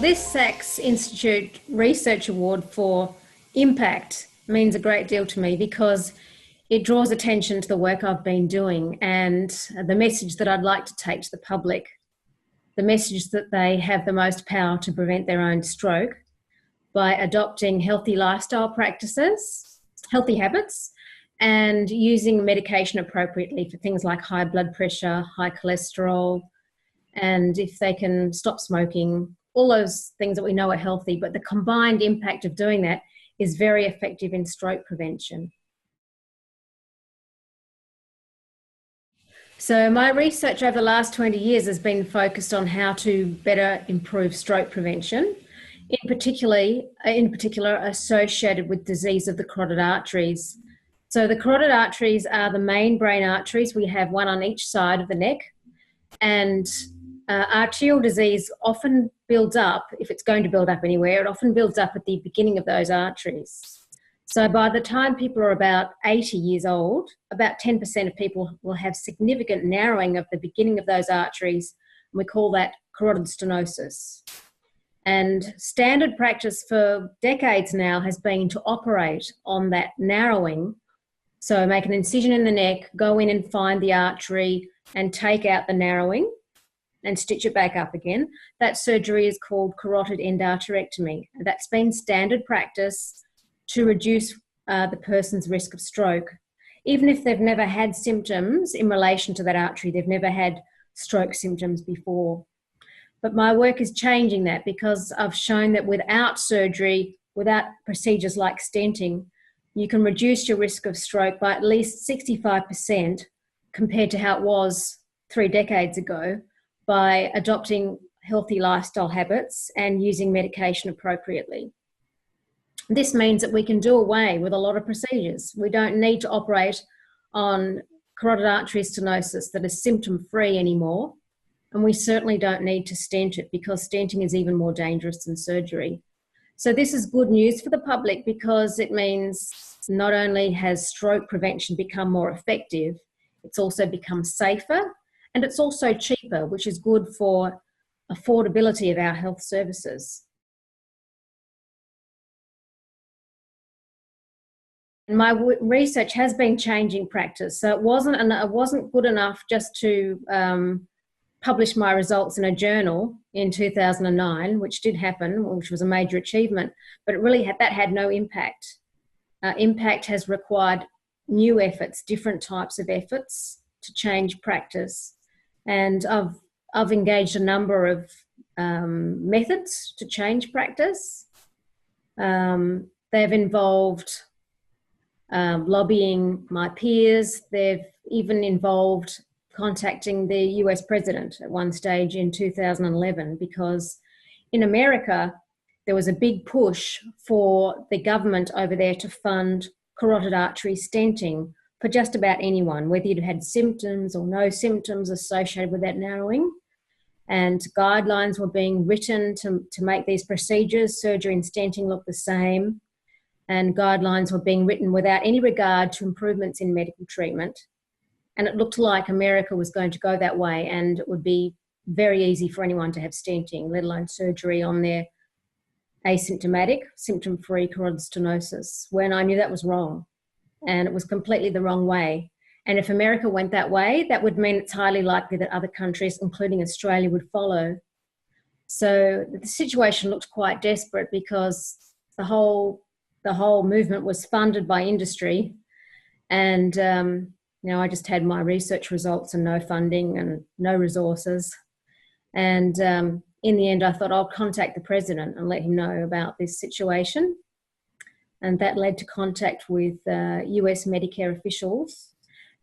This Sax Institute Research Award for Impact means a great deal to me because it draws attention to the work I've been doing and the message that I'd like to take to the public, the message that they have the most power to prevent their own stroke by adopting healthy lifestyle practices, healthy habits, and using medication appropriately for things like high blood pressure, high cholesterol, and if they can stop smoking, all those things that we know are healthy, but the combined impact of doing that is very effective in stroke prevention. So my research over the last 20 years has been focused on how to better improve stroke prevention, in particular associated with disease of the carotid arteries. So the carotid arteries are the main brain arteries. We have one on each side of the neck, and arterial disease often builds up, if it's going to build up anywhere, it often builds up at the beginning of those arteries. So by the time people are about 80 years old, about 10% of people will have significant narrowing of the beginning of those arteries, and we call that carotid stenosis. And standard practice for decades now has been to operate on that narrowing. So make an incision in the neck, go in and find the artery and take out the narrowing and stitch it back up again. That surgery is called carotid endarterectomy. That's been standard practice to reduce the person's risk of stroke. Even if they've never had symptoms in relation to that artery, they've never had stroke symptoms before. But my work is changing that because I've shown that without surgery, without procedures like stenting, you can reduce your risk of stroke by at least 65% compared to how it was 3 decades ago by adopting healthy lifestyle habits and using medication appropriately. This means that we can do away with a lot of procedures. We don't need to operate on carotid artery stenosis that is symptom-free anymore, and we certainly don't need to stent it because stenting is even more dangerous than surgery. So this is good news for the public because it means not only has stroke prevention become more effective, it's also become safer and it's also cheaper, which is good for affordability of our health services. And my research has been changing practice. So it wasn't good enough just to publish my results in a journal in 2009, which did happen, which was a major achievement, but it really had no impact. Impact has required new efforts, different types of efforts to change practice. And I've engaged a number of methods to change practice. They've involved lobbying my peers. They've even involved contacting the US president at one stage in 2011 because in America, there was a big push for the government over there to fund carotid artery stenting for just about anyone, whether you'd had symptoms or no symptoms associated with that narrowing. And guidelines were being written to make these procedures, surgery and stenting, look the same. And guidelines were being written without any regard to improvements in medical treatment. And it looked like America was going to go that way and it would be very easy for anyone to have stenting, let alone surgery on their asymptomatic, symptom-free carotid stenosis, when I knew that was wrong. And it was completely the wrong way. And if America went that way, that would mean it's highly likely that other countries, including Australia, would follow. So the situation looked quite desperate because the whole movement was funded by industry. And I just had my research results and no funding and no resources. And in the end, I thought I'll contact the president and let him know about this situation. And that led to contact with US Medicare officials.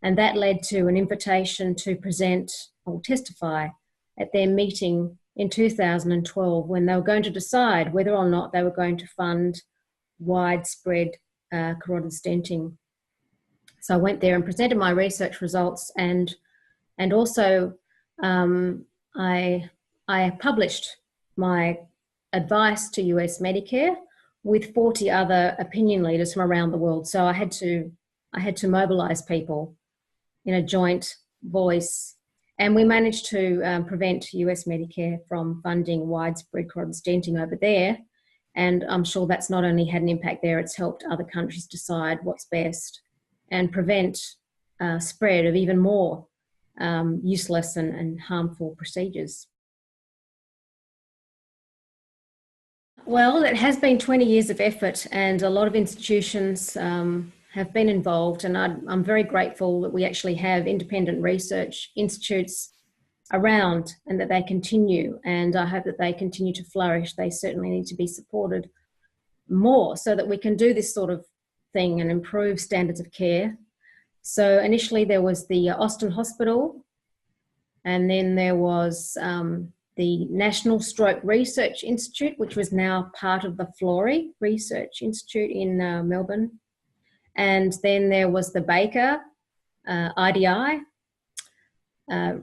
And that led to an invitation to present or testify at their meeting in 2012 when they were going to decide whether or not they were going to fund widespread carotid stenting. So I went there and presented my research results and also I published my advice to US Medicare with 40 other opinion leaders from around the world. So I had to mobilize people in a joint voice And we managed to prevent US Medicare from funding widespread carotid stenting over there. And I'm sure that's not only had an impact there, it's helped other countries decide what's best and prevent spread of even more useless and harmful procedures. Well, it has been 20 years of effort, and a lot of institutions have been involved, and I'm very grateful that we actually have independent research institutes around and that they continue, and I hope that they continue to flourish. They certainly need to be supported more so that we can do this sort of thing and improve standards of care. So initially there was the Austin Hospital, and then there was the National Stroke Research Institute, which was now part of the Florey Research Institute in Melbourne. And then there was the Baker IDI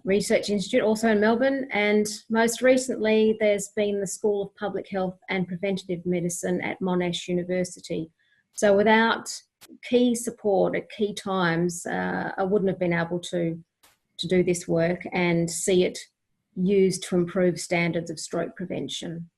Research Institute, also in Melbourne. And most recently, there's been the School of Public Health and Preventative Medicine at Monash University. So without key support at key times, I wouldn't have been able to do this work and see it used to improve standards of stroke prevention.